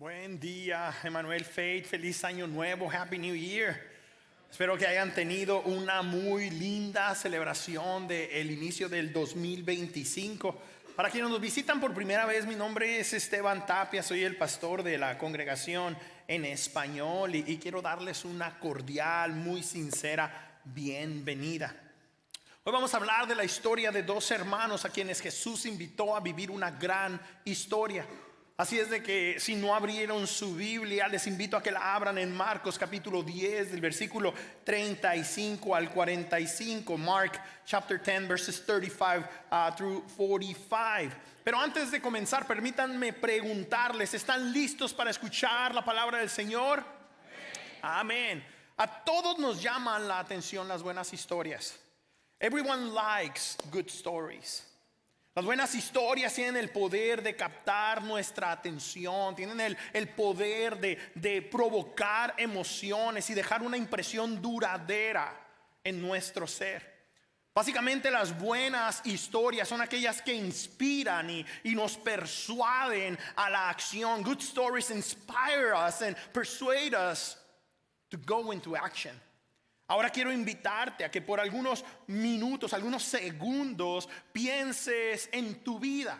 Buen día, Emmanuel Faith. Feliz año nuevo. Happy New Year. Espero que hayan tenido una muy linda celebración del inicio del 2025. Para quienes nos visitan por primera vez, mi nombre es Esteban Tapia. Soy el pastor de la congregación en español y quiero darles una cordial, muy sincera bienvenida. Hoy vamos a hablar de la historia de dos hermanos a quienes Jesús invitó a vivir una gran historia. Así es de que si no abrieron su Biblia, les invito a que la abran en Marcos capítulo 10, del versículo 35 al 45. Mark chapter 10 verses 35 through 45. Pero antes de comenzar, permítanme preguntarles, ¿están listos para escuchar la palabra del Señor? Amén. A todos nos llaman la atención las buenas historias. Everyone likes good stories. Las buenas historias tienen el poder de captar nuestra atención, tienen el poder de provocar emociones y dejar una impresión duradera en nuestro ser. Básicamente las buenas historias son aquellas que inspiran y nos persuaden a la acción. Good stories inspire us and persuade us to go into action. Ahora quiero invitarte a que por algunos minutos, algunos segundos, pienses en tu vida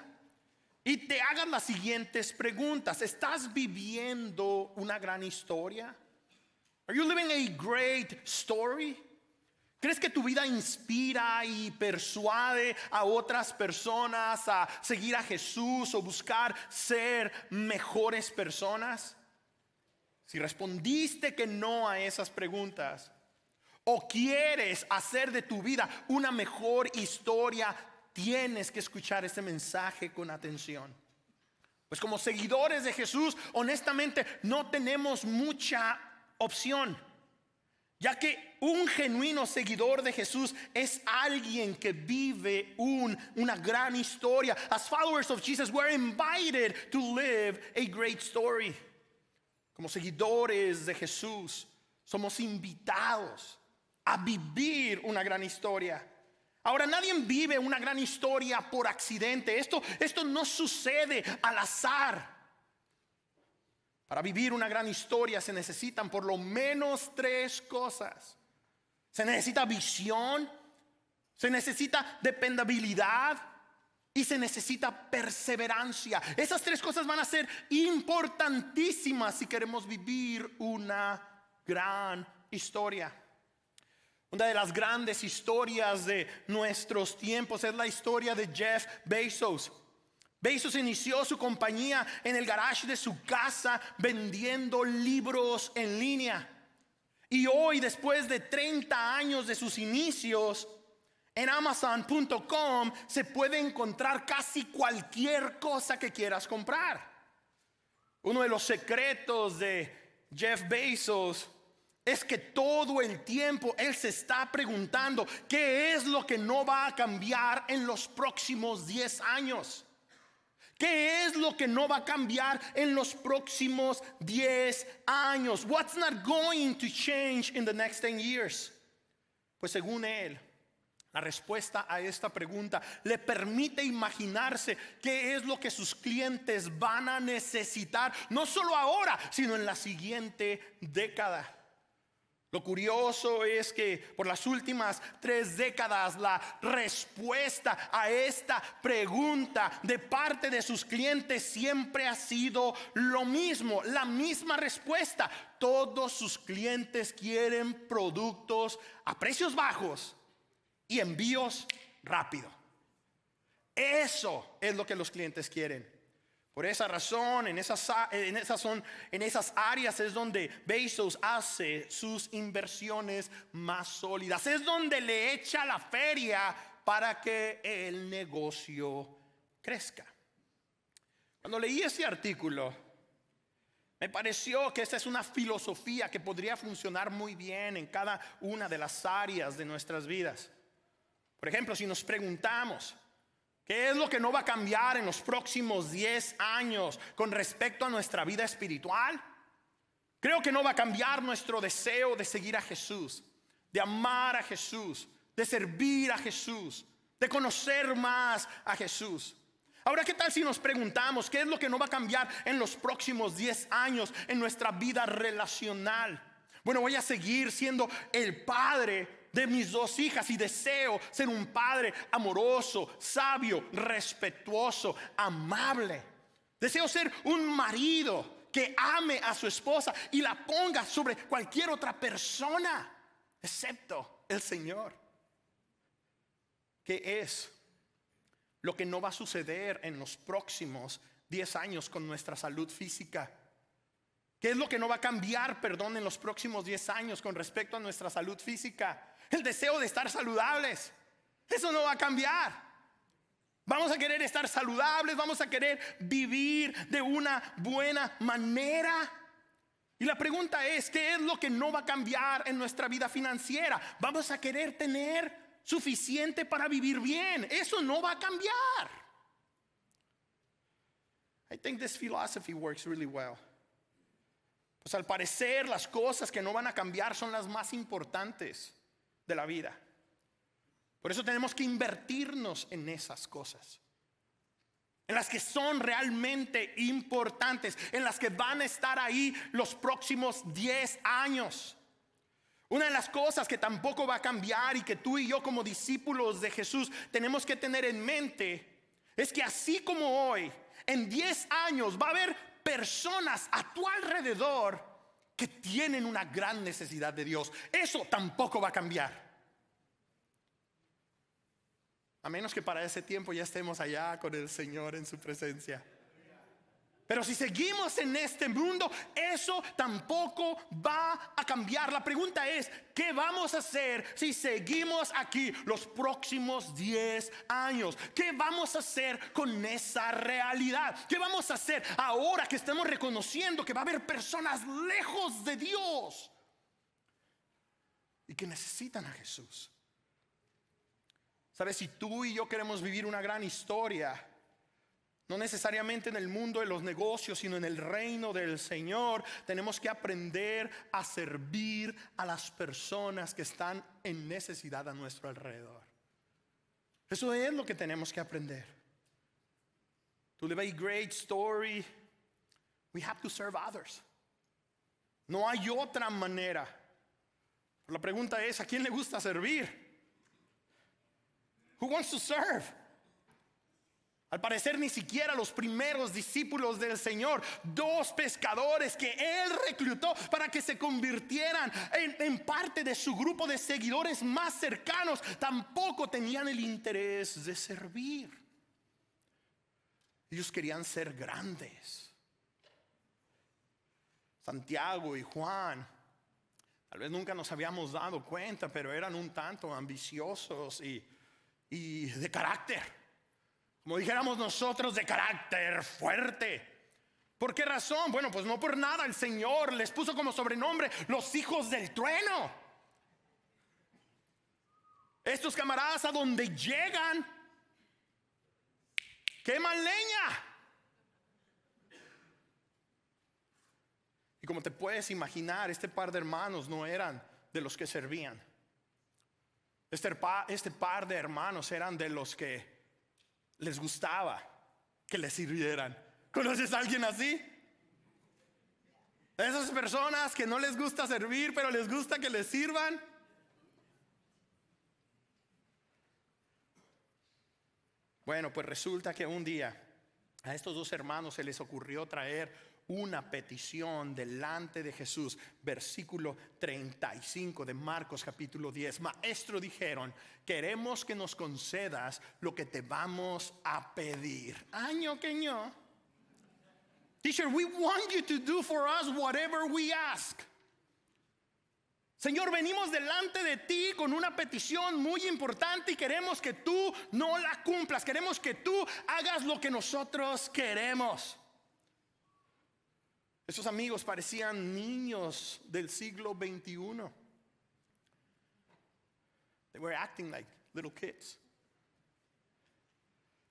y te hagas las siguientes preguntas. ¿Estás viviendo una gran historia? Are you living a great story? ¿Crees que tu vida inspira y persuade a otras personas a seguir a Jesús o buscar ser mejores personas? Si respondiste que no a esas preguntas, o quieres hacer de tu vida una mejor historia, tienes que escuchar este mensaje con atención. Pues como seguidores de Jesús, honestamente no tenemos mucha opción, ya que un genuino seguidor de Jesús es alguien que vive una gran historia. As followers of Jesus, we're invited to live a great story. Como seguidores de Jesús, somos invitados a vivir una gran historia. Ahora, nadie vive una gran historia por accidente. Esto no sucede al azar. Para vivir una gran historia se necesitan por lo menos 3 cosas. Se necesita visión, se necesita dependabilidad y se necesita perseverancia. Esas 3 cosas van a ser importantísimas si queremos vivir una gran historia. Una de las grandes historias de nuestros tiempos es la historia de Jeff Bezos. Bezos inició su compañía en el garage de su casa vendiendo libros en línea. Y hoy, después de 30 años de sus inicios, en Amazon.com se puede encontrar casi cualquier cosa que quieras comprar. Uno de los secretos de Jeff Bezos es que todo el tiempo él se está preguntando qué es lo que no va a cambiar en los próximos 10 años. ¿Qué es lo que no va a cambiar en los próximos 10 años? What's not going to change in the next 10 years? Pues según él, la respuesta a esta pregunta le permite imaginarse qué es lo que sus clientes van a necesitar, no solo ahora, sino en la siguiente década. Lo curioso es que por las últimas 3 décadas la respuesta a esta pregunta de parte de sus clientes siempre ha sido lo mismo, la misma respuesta. Todos sus clientes quieren productos a precios bajos y envíos rápido. Eso es lo que los clientes quieren. Por esa razón, en esas áreas es donde Bezos hace sus inversiones más sólidas. Es donde le echa la feria para que el negocio crezca. Cuando leí ese artículo, me pareció que esta es una filosofía que podría funcionar muy bien en cada una de las áreas de nuestras vidas. Por ejemplo, si nos preguntamos, ¿qué es lo que no va a cambiar en los próximos 10 años con respecto a nuestra vida espiritual? Creo que no va a cambiar nuestro deseo de seguir a Jesús, de amar a Jesús, de servir a Jesús, de conocer más a Jesús. Ahora, ¿qué tal si nos preguntamos qué es lo que no va a cambiar en los próximos 10 años en nuestra vida relacional? Bueno, voy a seguir siendo el padre de mis 2 hijas y deseo ser un padre amoroso, sabio, respetuoso, amable. Deseo ser un marido que ame a su esposa y la ponga sobre cualquier otra persona, excepto el Señor. ¿Qué es lo que no va a suceder en los próximos 10 años con nuestra salud física? ¿Qué es lo que no va a cambiar, en los próximos 10 años con respecto a nuestra salud física? El deseo de estar saludables. Eso no va a cambiar. Vamos a querer estar saludables, vamos a querer vivir de una buena manera. Y la pregunta es, ¿qué es lo que no va a cambiar en nuestra vida financiera? Vamos a querer tener suficiente para vivir bien. Eso no va a cambiar. I think this philosophy works really well. Pues al parecer las cosas que no van a cambiar son las más importantes de la vida. Por eso tenemos que invertirnos en esas cosas, en las que son realmente importantes, en las que van a estar ahí los próximos 10 años. Una de las cosas que tampoco va a cambiar y que tú y yo como discípulos de Jesús tenemos que tener en mente es que así como hoy, en 10 años va a haber personas a tu alrededor que tienen una gran necesidad de Dios. Eso tampoco va a cambiar. A menos que para ese tiempo ya estemos allá con el Señor en su presencia. Pero si seguimos en este mundo, eso tampoco va a cambiar. La pregunta es, ¿qué vamos a hacer si seguimos aquí los próximos 10 años? ¿Qué vamos a hacer con esa realidad? ¿Qué vamos a hacer ahora que estamos reconociendo que va a haber personas lejos de Dios y que necesitan a Jesús? ¿Sabes? Si tú y yo queremos vivir una gran historia, no necesariamente en el mundo de los negocios, sino en el reino del Señor, tenemos que aprender a servir a las personas que están en necesidad a nuestro alrededor. Eso es lo que tenemos que aprender. To live a great story, we have to serve others. No hay otra manera. La pregunta es, ¿a quién le gusta servir? Who wants to serve? Al parecer ni siquiera los primeros discípulos del Señor, 2 pescadores que Él reclutó para que se convirtieran en parte de su grupo de seguidores más cercanos, tampoco tenían el interés de servir. Ellos querían ser grandes. Santiago y Juan, tal vez nunca nos habíamos dado cuenta, pero eran un tanto ambiciosos y de carácter, como dijéramos nosotros, de carácter fuerte. ¿Por qué razón? Bueno, pues no por nada el Señor les puso como sobrenombre los hijos del trueno. Estos camaradas a donde llegan queman leña. Y como te puedes imaginar, este par de hermanos no eran de los que servían. Este par de hermanos eran de los que les gustaba que les sirvieran. ¿Conoces a alguien así? Esas personas que no les gusta servir, pero les gusta que les sirvan. Bueno, pues resulta que un día a estos 2 hermanos se les ocurrió traer una petición delante de Jesús. Versículo 35 de Marcos capítulo 10. Maestro, dijeron, queremos que nos concedas lo que te vamos a pedir. Año que no. Teacher, we want you to do for us whatever we ask. Señor, venimos delante de ti con una petición muy importante y queremos que tú no la cumplas. Queremos que tú hagas lo que nosotros queremos. Esos amigos parecían niños del siglo XXI. They were acting like little kids.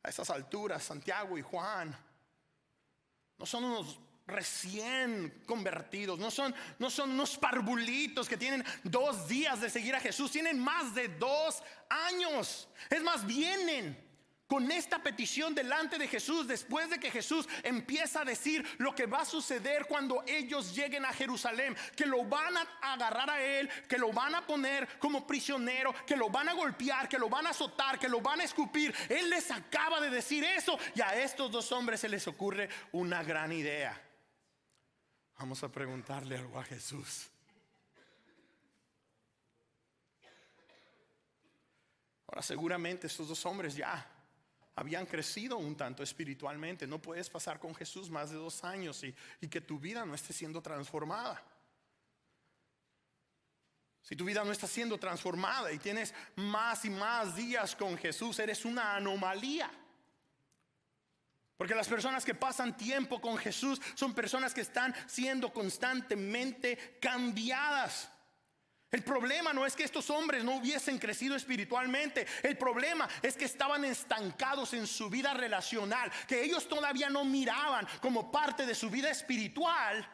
A esas alturas, Santiago y Juan no son unos recién convertidos, no son unos parvulitos que tienen 2 días de seguir a Jesús, tienen más de 2 años. Es más, vienen con esta petición delante de Jesús, después de que Jesús empieza a decir lo que va a suceder cuando ellos lleguen a Jerusalén, que lo van a agarrar a él, que lo van a poner como prisionero, que lo van a golpear, que lo van a azotar, que lo van a escupir. Él les acaba de decir eso, y a estos dos hombres se les ocurre una gran idea. Vamos a preguntarle algo a Jesús. Ahora, seguramente estos dos hombres ya habían crecido un tanto espiritualmente. No puedes pasar con Jesús más de 2 años y que tu vida no esté siendo transformada. Si tu vida no está siendo transformada y tienes más y más días con Jesús, eres una anomalía. Porque las personas que pasan tiempo con Jesús son personas que están siendo constantemente cambiadas. El problema no es que estos hombres no hubiesen crecido espiritualmente. El problema es que estaban estancados en su vida relacional, que ellos todavía no miraban como parte de su vida espiritual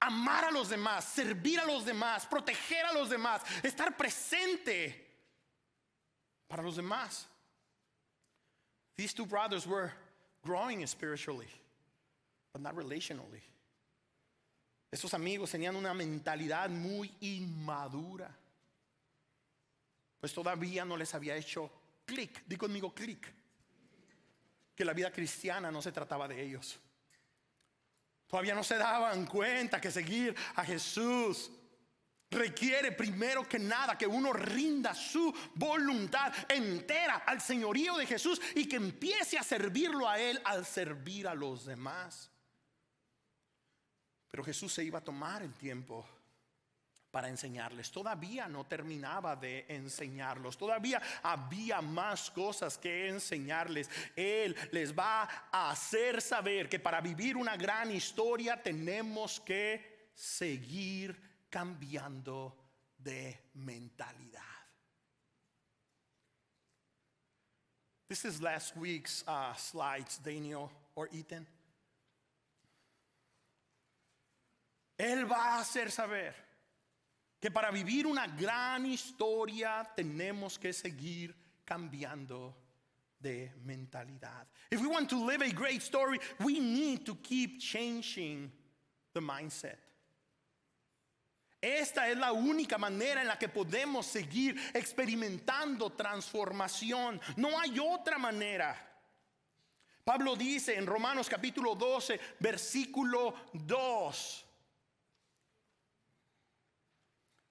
amar a los demás, servir a los demás, proteger a los demás, estar presente para los demás. These two brothers were growing spiritually, but not relationally. Estos amigos tenían una mentalidad muy inmadura, pues todavía no les había hecho clic. Di conmigo clic. Que la vida cristiana no se trataba de ellos. Todavía no se daban cuenta que seguir a Jesús requiere primero que nada que uno rinda su voluntad entera al señorío de Jesús y que empiece a servirlo a Él al servir a los demás. Pero Jesús se iba a tomar el tiempo para enseñarles. Todavía no terminaba de enseñarlos. Todavía había más cosas que enseñarles. Él les va a hacer saber que para vivir una gran historia tenemos que seguir cambiando de mentalidad. This is last week's slides, Daniel or Ethan. Él va a hacer saber que para vivir una gran historia tenemos que seguir cambiando de mentalidad. If we want to live a great story, we need to keep changing the mindset. Esta es la única manera en la que podemos seguir experimentando transformación. No hay otra manera. Pablo dice en Romanos capítulo 12, versículo 2.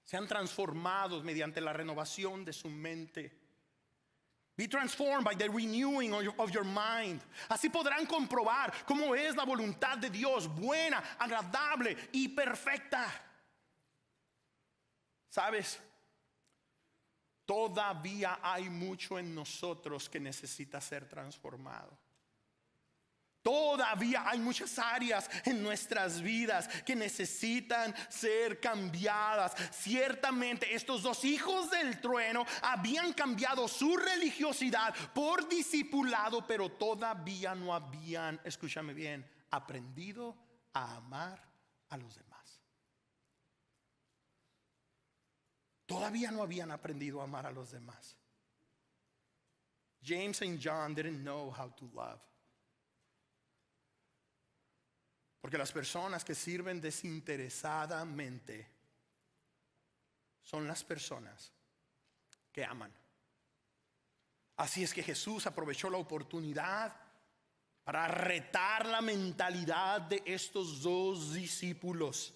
Sean transformados mediante la renovación de su mente. Be transformed by the renewing of your mind. Así podrán comprobar cómo es la voluntad de Dios, buena, agradable y perfecta. ¿Sabes? Todavía hay mucho en nosotros que necesita ser transformado. Todavía hay muchas áreas en nuestras vidas que necesitan ser cambiadas. Ciertamente estos dos hijos del trueno habían cambiado su religiosidad por discipulado, pero todavía no habían, escúchame bien, aprendido a amar a los demás. Todavía no habían aprendido a amar a los demás. James and John didn't know how to love. Porque las personas que sirven desinteresadamente son las personas que aman. Así es que Jesús aprovechó la oportunidad para retar la mentalidad de estos dos discípulos.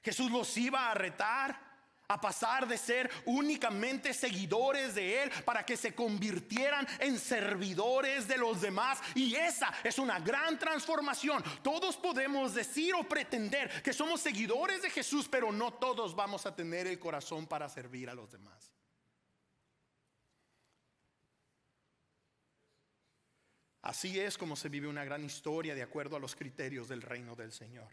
Jesús los iba a retar a pasar de ser únicamente seguidores de Él para que se convirtieran en servidores de los demás. Y esa es una gran transformación. Todos podemos decir o pretender que somos seguidores de Jesús, pero no todos vamos a tener el corazón para servir a los demás. Así es como se vive una gran historia de acuerdo a los criterios del reino del Señor.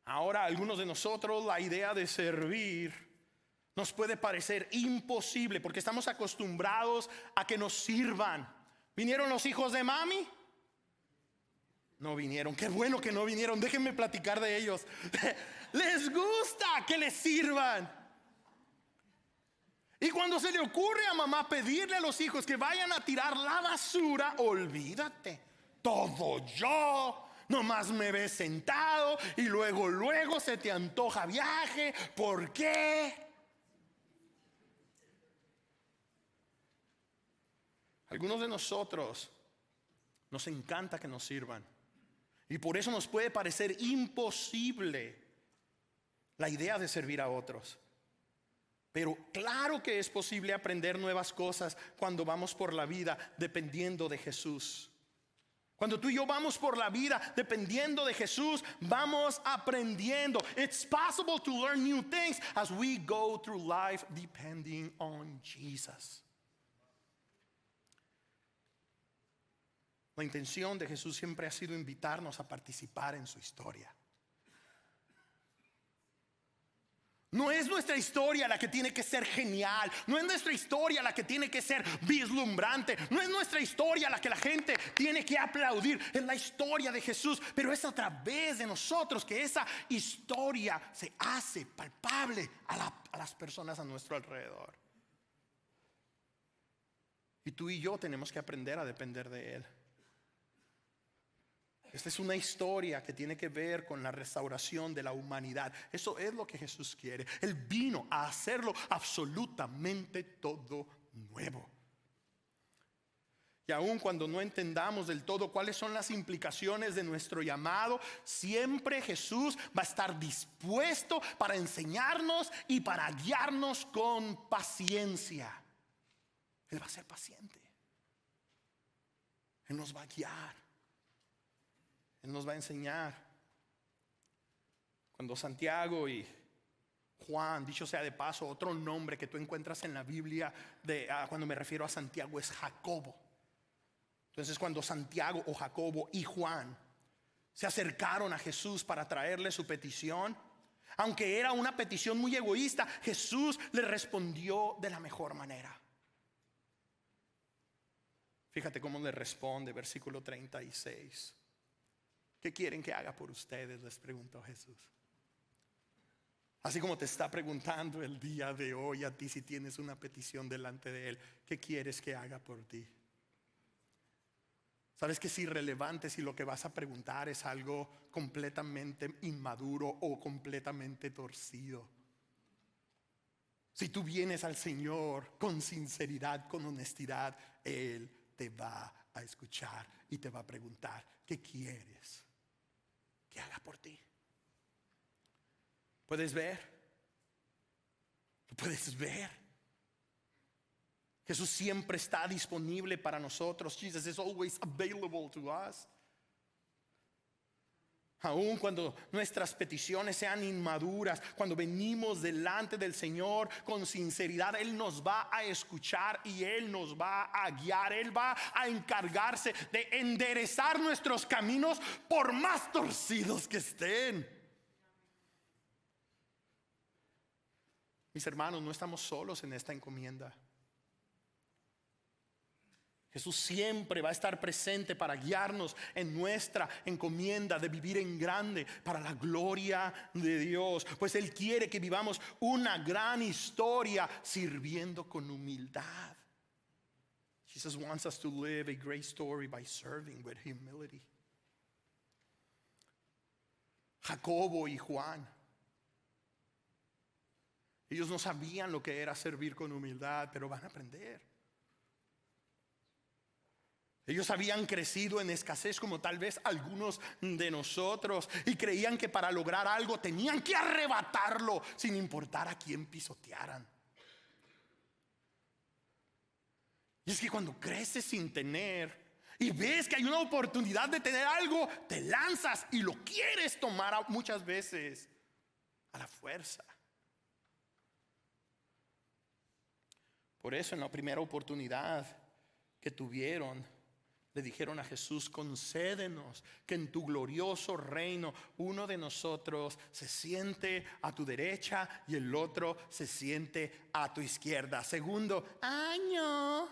Ahora, a algunos de nosotros la idea de servir nos puede parecer imposible porque estamos acostumbrados a que nos sirvan. ¿Vinieron los hijos de mami? No vinieron. Qué bueno que no vinieron. Déjenme platicar de ellos. Les gusta que les sirvan. Y cuando se le ocurre a mamá pedirle a los hijos que vayan a tirar la basura, olvídate, todo yo. Nomás me ves sentado y luego se te antoja viaje. ¿Por qué? Algunos de nosotros nos encanta que nos sirvan. Y por eso nos puede parecer imposible la idea de servir a otros. Pero claro que es posible aprender nuevas cosas cuando vamos por la vida dependiendo de Jesús. Cuando tú y yo vamos por la vida dependiendo de Jesús, vamos aprendiendo. It's possible to learn new things as we go through life depending on Jesus. La intención de Jesús siempre ha sido invitarnos a participar en su historia. No es nuestra historia la que tiene que ser genial. No es nuestra historia la que tiene que ser vislumbrante. No es nuestra historia la que la gente tiene que aplaudir. Es la historia de Jesús. Pero es a través de nosotros que esa historia se hace palpable a las personas a nuestro alrededor. Y tú y yo tenemos que aprender a depender de Él. Esta es una historia que tiene que ver con la restauración de la humanidad. Eso es lo que Jesús quiere. Él vino a hacerlo absolutamente todo nuevo. Y aun cuando no entendamos del todo cuáles son las implicaciones de nuestro llamado, siempre Jesús va a estar dispuesto para enseñarnos y para guiarnos con paciencia. Él va a ser paciente. Él nos va a guiar. Él nos va a enseñar. Cuando Santiago y Juan, dicho sea de paso, otro nombre que tú encuentras en la Biblia cuando me refiero a Santiago es Jacobo. Entonces cuando Santiago o Jacobo y Juan se acercaron a Jesús para traerle su petición, aunque era una petición muy egoísta, Jesús le respondió de la mejor manera. Fíjate cómo le responde, versículo 36. ¿Qué quieren que haga por ustedes?, les preguntó Jesús. Así como te está preguntando el día de hoy a ti si tienes una petición delante de Él, ¿qué quieres que haga por ti? Sabes que es irrelevante si lo que vas a preguntar es algo completamente inmaduro o completamente torcido. Si tú vienes al Señor con sinceridad, con honestidad, Él te va a escuchar y te va a preguntar, ¿qué quieres que haga por ti? ¿Puedes ver? ¿Lo puedes ver? Jesús siempre está disponible para nosotros. Jesus is always available to us. Aun cuando nuestras peticiones sean inmaduras, cuando venimos delante del Señor con sinceridad, Él nos va a escuchar y Él nos va a guiar. Él va a encargarse de enderezar nuestros caminos por más torcidos que estén. Mis hermanos, no estamos solos en esta encomienda. Jesús siempre va a estar presente para guiarnos en nuestra encomienda de vivir en grande para la gloria de Dios. Pues Él quiere que vivamos una gran historia sirviendo con humildad. Jesus wants us to live a great story by serving with humility. Jacobo y Juan, ellos no sabían lo que era servir con humildad, pero van a aprender. Ellos habían crecido en escasez como tal vez algunos de nosotros y creían que para lograr algo tenían que arrebatarlo sin importar a quién pisotearan. Y es que cuando creces sin tener y ves que hay una oportunidad de tener algo, te lanzas y lo quieres tomar muchas veces a la fuerza. Por eso en la primera oportunidad que tuvieron, le dijeron a Jesús: concédenos que en tu glorioso reino uno de nosotros se siente a tu derecha y el otro se siente a tu izquierda. Segundo, año.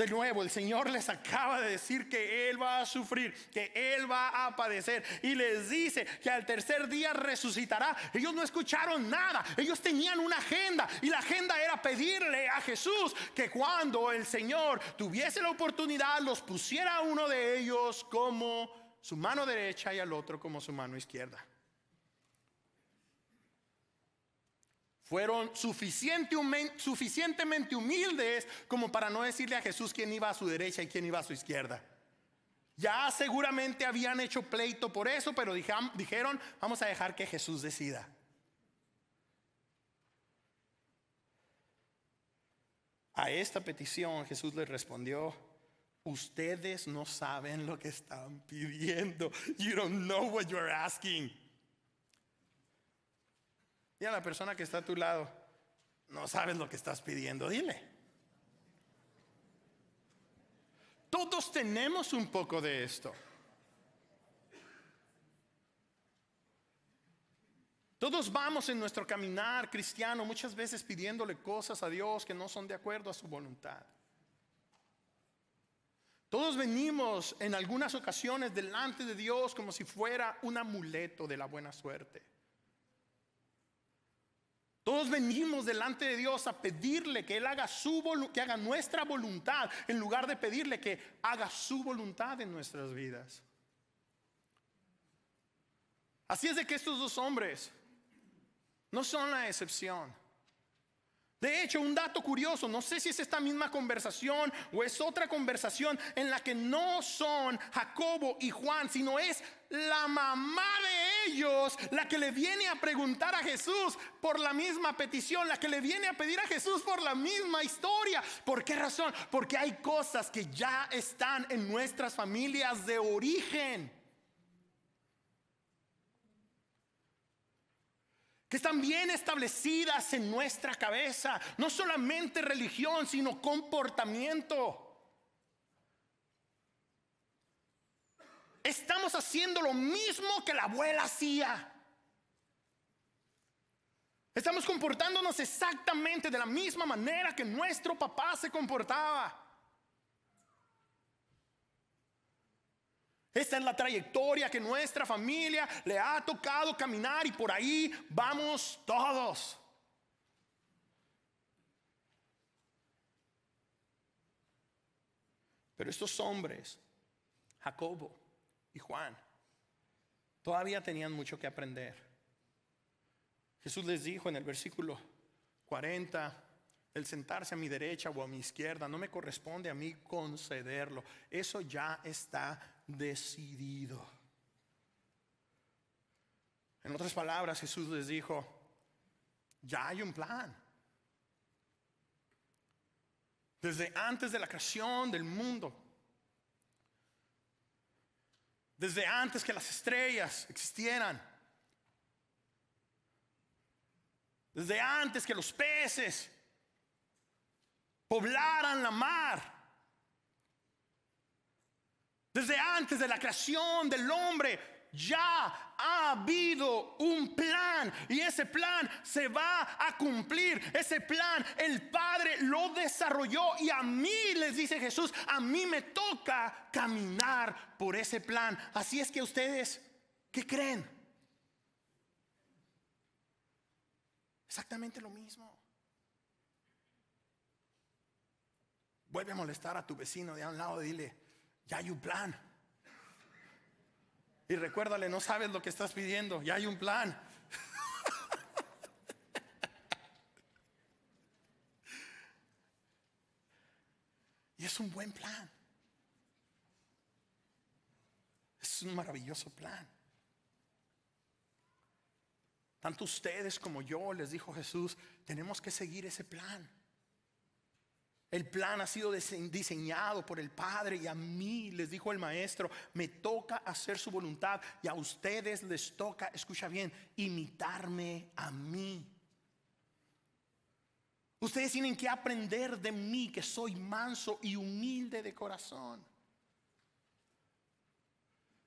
De nuevo, el Señor les acaba de decir que Él va a sufrir, que Él va a padecer, y les dice que al tercer día resucitará. Ellos no escucharon nada, ellos tenían una agenda, y la agenda era pedirle a Jesús que cuando el Señor tuviese la oportunidad los pusiera a uno de ellos como su mano derecha y al otro como su mano izquierda. Fueron suficientemente humildes como para no decirle a Jesús quién iba a su derecha y quién iba a su izquierda. Ya seguramente habían hecho pleito por eso, pero dijeron, vamos a dejar que Jesús decida. A esta petición Jesús les respondió: ustedes no saben lo que están pidiendo. You don't know what you're asking. Y a la persona que está a tu lado: no sabes lo que estás pidiendo, dile. Todos tenemos un poco de esto. Todos vamos en nuestro caminar cristiano muchas veces pidiéndole cosas a Dios que no son de acuerdo a su voluntad. Todos venimos en algunas ocasiones delante de Dios como si fuera un amuleto de la buena suerte. Todos venimos delante de Dios a pedirle que Él haga que haga nuestra voluntad, en lugar de pedirle que haga su voluntad en nuestras vidas. Así es de que estos dos hombres no son la excepción. De hecho, un dato curioso, no sé si es esta misma conversación o es otra conversación en la que no son Jacobo y Juan, sino es la mamá de ellos la que le viene a preguntar a Jesús por la misma petición, la que le viene a pedir a Jesús por la misma historia. ¿Por qué razón? Porque hay cosas que ya están en nuestras familias de origen, que están bien establecidas en nuestra cabeza. No solamente religión, sino comportamiento. Estamos haciendo lo mismo que la abuela hacía. Estamos comportándonos exactamente de la misma manera que nuestro papá se comportaba. Esta es la trayectoria que nuestra familia le ha tocado caminar, y por ahí vamos todos. Pero estos hombres, Jacobo y Juan, todavía tenían mucho que aprender. Jesús les dijo en el versículo 40: el sentarse a mi derecha o a mi izquierda no me corresponde a mí concederlo. Eso ya está decidido. En otras palabras, Jesús les dijo: ya hay un plan. Desde antes de la creación del mundo, desde antes que las estrellas existieran, desde antes que los peces poblaran la mar, desde antes de la creación del hombre, ya ha habido un plan, y ese plan se va a cumplir. Ese plan el Padre lo desarrolló, y a mí, les dice Jesús, a mí me toca caminar por ese plan. Así es que ustedes, ¿qué creen? Exactamente lo mismo. Vuelve a molestar a tu vecino de a un lado y dile: ya hay un plan. Y recuérdale: no sabes lo que estás pidiendo, ya hay un plan. Y es un buen plan. Es un maravilloso plan. Tanto ustedes como yo, les dijo Jesús, tenemos que seguir ese plan. El plan ha sido diseñado por el Padre, y a mí, les dijo el Maestro, me toca hacer su voluntad, y a ustedes les toca, escucha bien, imitarme a mí. Ustedes tienen que aprender de mí, que soy manso y humilde de corazón.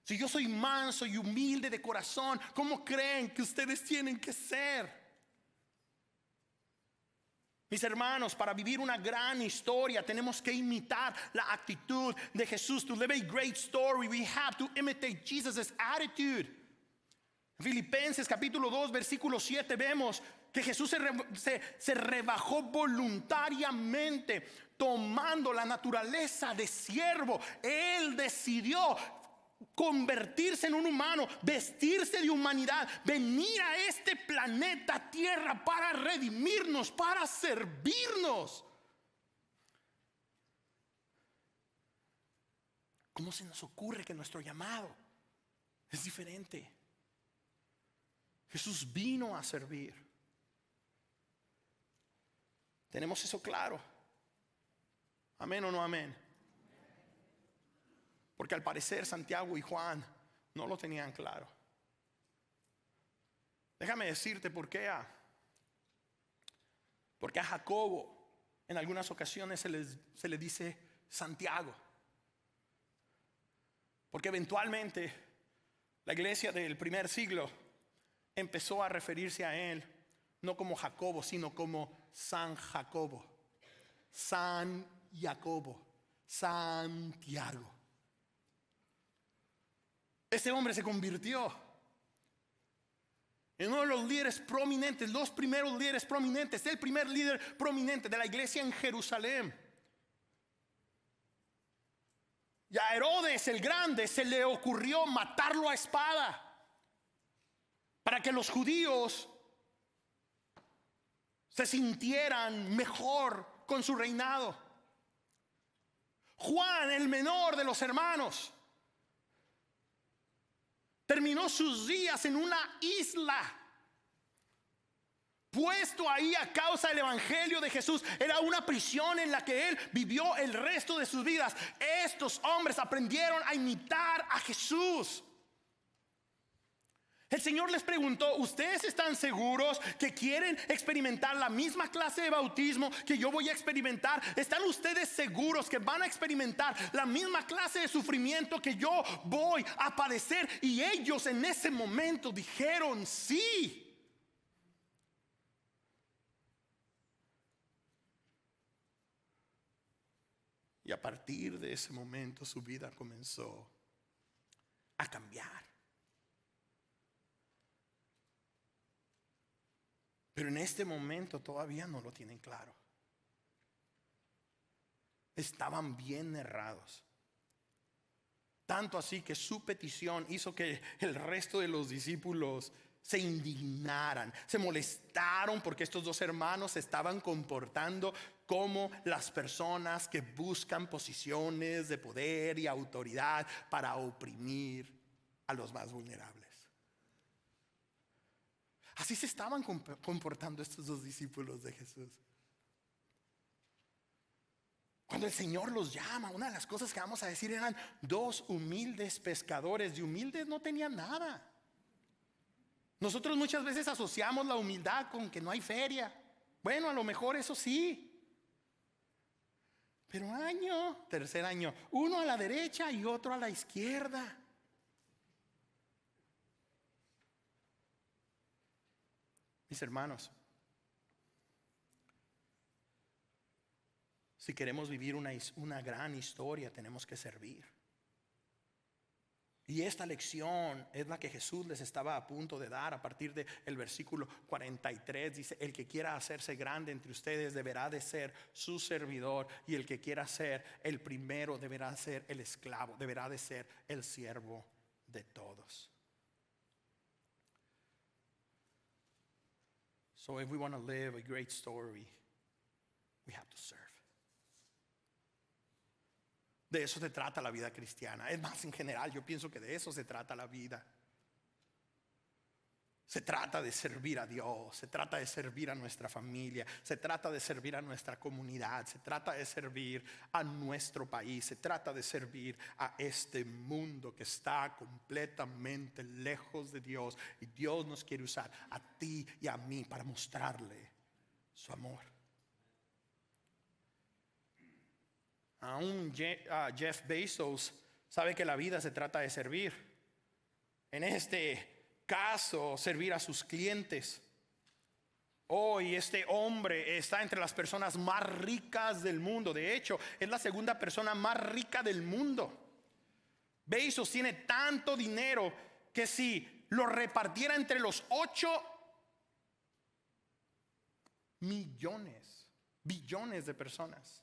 Si yo soy manso y humilde de corazón, ¿cómo creen que ustedes tienen que ser? Mis hermanos, para vivir una gran historia tenemos que imitar la actitud de Jesús. To live a great story, we have to imitate Jesus' attitude. En Filipenses capítulo 2, versículo 7 vemos que Jesús se rebajó voluntariamente, tomando la naturaleza de siervo. Él decidió convertirse en un humano, vestirse de humanidad, venir a este planeta Tierra para redimirnos, para servirnos. ¿Cómo se nos ocurre que nuestro llamado es diferente? Jesús vino a servir. ¿Tenemos eso claro? ¿Amén o no amén? Porque al parecer Santiago y Juan no lo tenían claro. Déjame decirte por qué porque a Jacobo en algunas ocasiones se le dice Santiago. Porque eventualmente la iglesia del primer siglo empezó a referirse a él no como Jacobo, sino como San Jacobo, San Jacobo, Santiago. Ese hombre se convirtió en uno de los líderes prominentes, los primeros líderes prominentes, el primer líder prominente de la iglesia en Jerusalén. Y a Herodes el Grande se le ocurrió matarlo a espada para que los judíos se sintieran mejor con su reinado. Juan, el menor de los hermanos, terminó sus días en una isla, puesto ahí a causa del evangelio de Jesús. Era una prisión en la que él vivió el resto de sus vidas. Estos hombres aprendieron a imitar a Jesús. El Señor les preguntó: ¿ustedes están seguros que quieren experimentar la misma clase de bautismo que yo voy a experimentar? ¿Están ustedes seguros que van a experimentar la misma clase de sufrimiento que yo voy a padecer? Y ellos en ese momento dijeron sí. Y a partir de ese momento su vida comenzó a cambiar. Pero en este momento todavía no lo tienen claro. Estaban bien errados. Tanto así que su petición hizo que el resto de los discípulos se indignaran, se molestaron porque estos dos hermanos se estaban comportando como las personas que buscan posiciones de poder y autoridad para oprimir a los más vulnerables. Así se estaban comportando estos dos discípulos de Jesús. Cuando el Señor los llama, una de las cosas que vamos a decir eran dos humildes pescadores. De humildes no tenían nada. Nosotros muchas veces asociamos la humildad con que no hay feria. Bueno, a lo mejor eso sí. Pero tercer año, uno a la derecha y otro a la izquierda. Mis hermanos, si queremos vivir una gran historia, tenemos que servir. Y esta lección es la que Jesús les estaba a punto de dar a partir del versículo 43. Dice: el que quiera hacerse grande entre ustedes deberá de ser su servidor, y el que quiera ser el primero deberá ser el esclavo, deberá de ser el siervo de todos. So if we want to live a great story, we have to serve. De eso se trata la vida cristiana. Es más, en general yo pienso que de eso se trata la vida. Se trata de servir a Dios, se trata de servir a nuestra familia, se trata de servir a nuestra comunidad, se trata de servir a nuestro país, se trata de servir a este mundo que está completamente lejos de Dios. Y Dios nos quiere usar a ti y a mí para mostrarle su amor. Aún Jeff Bezos sabe que la vida se trata de servir. En este caso, servir a sus clientes. Hoy este hombre está entre las personas más ricas del mundo. De hecho, es la segunda persona más rica del mundo. Bezos tiene tanto dinero que si lo repartiera entre los 8 billones de personas,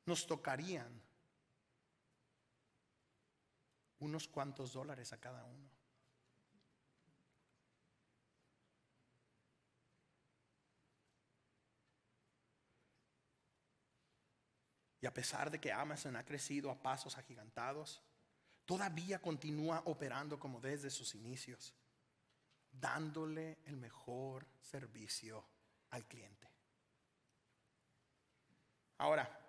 nos tocarían unos cuantos dólares a cada uno. Y a pesar de que Amazon ha crecido a pasos agigantados, todavía continúa operando como desde sus inicios, dándole el mejor servicio al cliente. Ahora,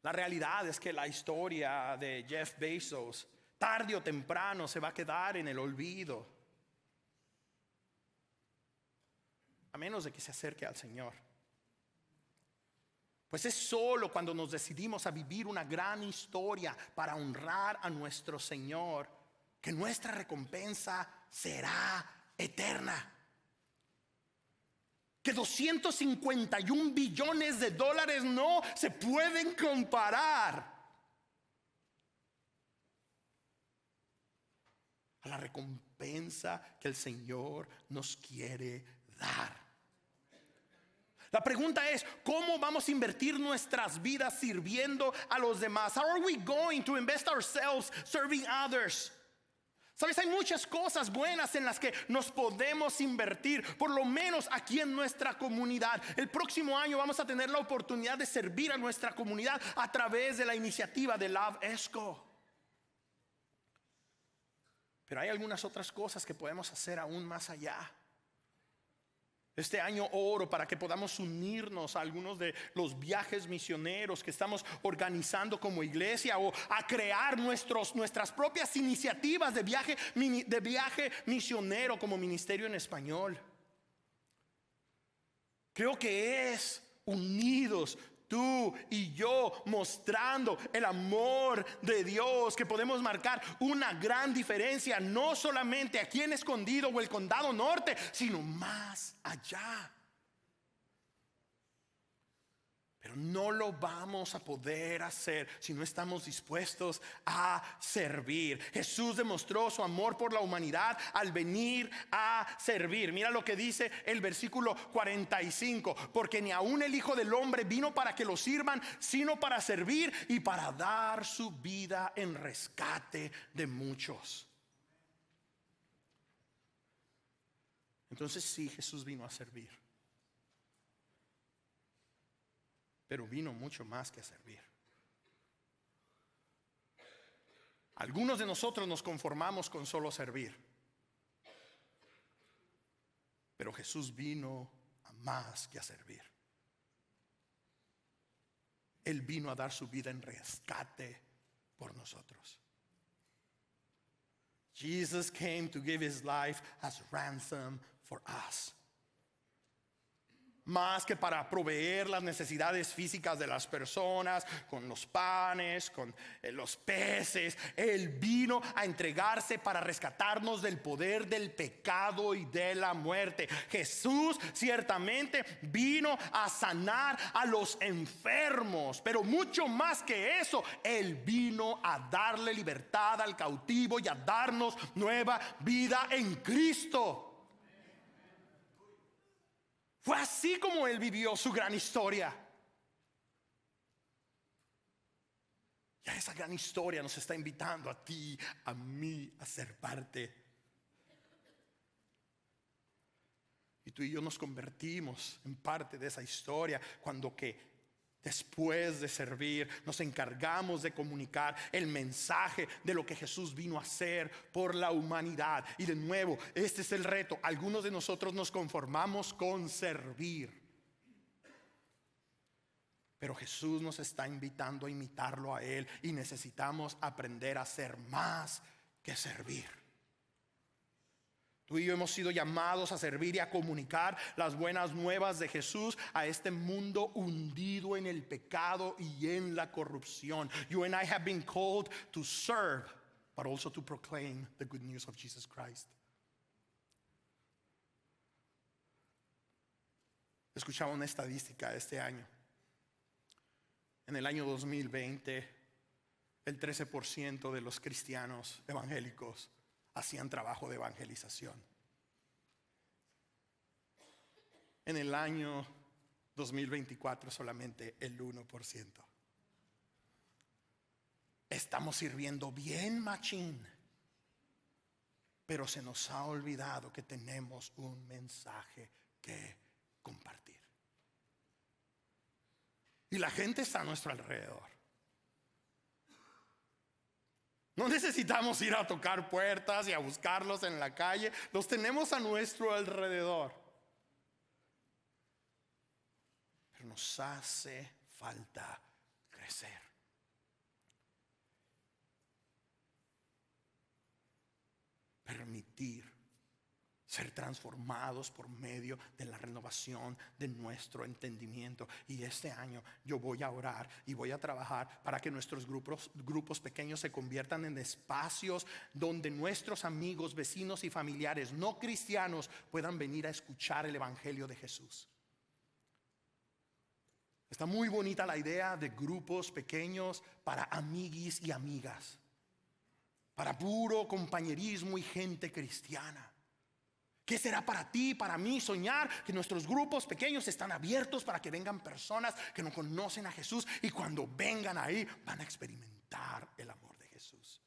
la realidad es que la historia de Jeff Bezos tarde o temprano se va a quedar en el olvido, a menos de que se acerque al Señor. Pues es solo cuando nos decidimos a vivir una gran historia para honrar a nuestro Señor que nuestra recompensa será eterna. Que 251 billones de dólares no se pueden comparar a la recompensa que el Señor nos quiere dar. La pregunta es, ¿cómo vamos a invertir nuestras vidas sirviendo a los demás? How are we going to invest ourselves serving others? Sabes, hay muchas cosas buenas en las que nos podemos invertir, por lo menos aquí en nuestra comunidad. El próximo año vamos a tener la oportunidad de servir a nuestra comunidad a través de la iniciativa de Love ESCO. Pero hay algunas otras cosas que podemos hacer aún más allá. Este año oro para que podamos unirnos a algunos de los viajes misioneros que estamos organizando como iglesia, o a crear nuestras propias iniciativas de viaje misionero como ministerio en español. Creo que es unidos, tú y yo, mostrando el amor de Dios, que podemos marcar una gran diferencia, no solamente aquí en Escondido o el Condado Norte, sino más allá. Pero no lo vamos a poder hacer si no estamos dispuestos a servir. Jesús demostró su amor por la humanidad al venir a servir. Mira lo que dice el versículo 45. Porque ni aun el Hijo del Hombre vino para que lo sirvan, sino para servir y para dar su vida en rescate de muchos. Entonces sí, Jesús vino a servir. Pero vino mucho más que a servir. Algunos de nosotros nos conformamos con solo servir, pero Jesús vino a más que a servir. Él vino a dar su vida en rescate por nosotros. Jesus came to give his life as ransom for us. Más que para proveer las necesidades físicas de las personas, con los panes, con los peces, Él vino a entregarse para rescatarnos del poder del pecado y de la muerte. Jesús ciertamente vino a sanar a los enfermos, pero mucho más que eso, Él vino a darle libertad al cautivo y a darnos nueva vida en Cristo. Fue así como Él vivió su gran historia. Y a esa gran historia nos está invitando a ti, a mí, a ser parte. Y tú y yo nos convertimos en parte de esa historia cuando que después de servir nos encargamos de comunicar el mensaje de lo que Jesús vino a hacer por la humanidad. Y de nuevo, este es el reto. Algunos de nosotros nos conformamos con servir, pero Jesús nos está invitando a imitarlo a Él, y necesitamos aprender a ser más que servir. Tú y yo hemos sido llamados a servir y a comunicar las buenas nuevas de Jesús a este mundo hundido en el pecado y en la corrupción. You and I have been called to serve, but also to proclaim the good news of Jesus Christ. Escuchaba una estadística este año. En el año 2020, el 13% de los cristianos evangélicos hacían trabajo de evangelización. En el año 2024 solamente el 1%. Estamos sirviendo bien machín, pero se nos ha olvidado que tenemos un mensaje que compartir. Y la gente está a nuestro alrededor. No necesitamos ir a tocar puertas y a buscarlos en la calle. Los tenemos a nuestro alrededor. Pero nos hace falta crecer. Permitir ser transformados por medio de la renovación de nuestro entendimiento. Y este año yo voy a orar y voy a trabajar para que nuestros grupos pequeños se conviertan en espacios donde nuestros amigos, vecinos y familiares no cristianos puedan venir a escuchar el evangelio de Jesús. Está muy bonita la idea de grupos pequeños para amiguis y amigas, para puro compañerismo y gente cristiana. ¿Qué será para ti, para mí, soñar que nuestros grupos pequeños están abiertos para que vengan personas que no conocen a Jesús, y cuando vengan ahí van a experimentar el amor de Jesús?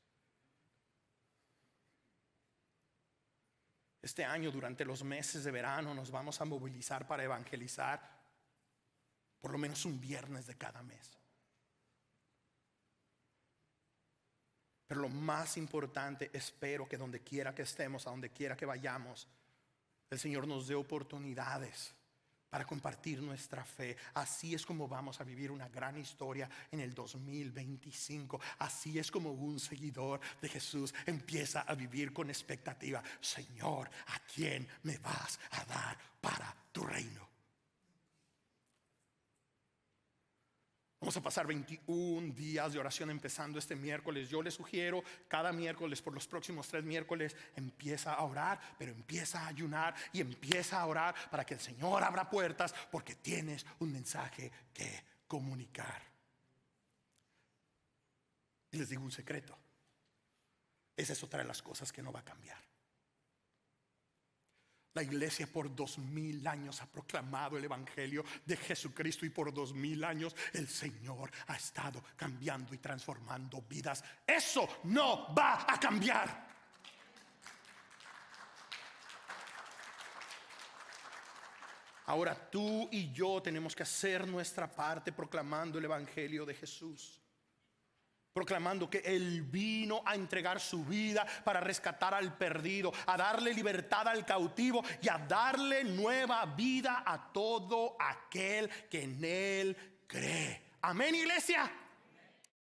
Este año, durante los meses de verano, nos vamos a movilizar para evangelizar por lo menos un viernes de cada mes. Pero lo más importante, espero que donde quiera que estemos, a donde quiera que vayamos, el Señor nos dé oportunidades para compartir nuestra fe. Así es como vamos a vivir una gran historia en el 2025. Así es como un seguidor de Jesús empieza a vivir con expectativa. Señor, ¿a quién me vas a dar para tu reino? Vamos a pasar 21 días de oración empezando este miércoles. Yo les sugiero cada miércoles, por los próximos 3 miércoles, empieza a orar, pero empieza a ayunar y empieza a orar para que el Señor abra puertas, porque tienes un mensaje que comunicar. Y les digo un secreto: esa es otra de las cosas que no va a cambiar. La iglesia por 2000 años ha proclamado el evangelio de Jesucristo, y por 2000 años el Señor ha estado cambiando y transformando vidas. Eso no va a cambiar. Ahora tú y yo tenemos que hacer nuestra parte proclamando el evangelio de Jesús, proclamando que Él vino a entregar su vida para rescatar al perdido, a darle libertad al cautivo y a darle nueva vida a todo aquel que en Él cree. Amén, iglesia.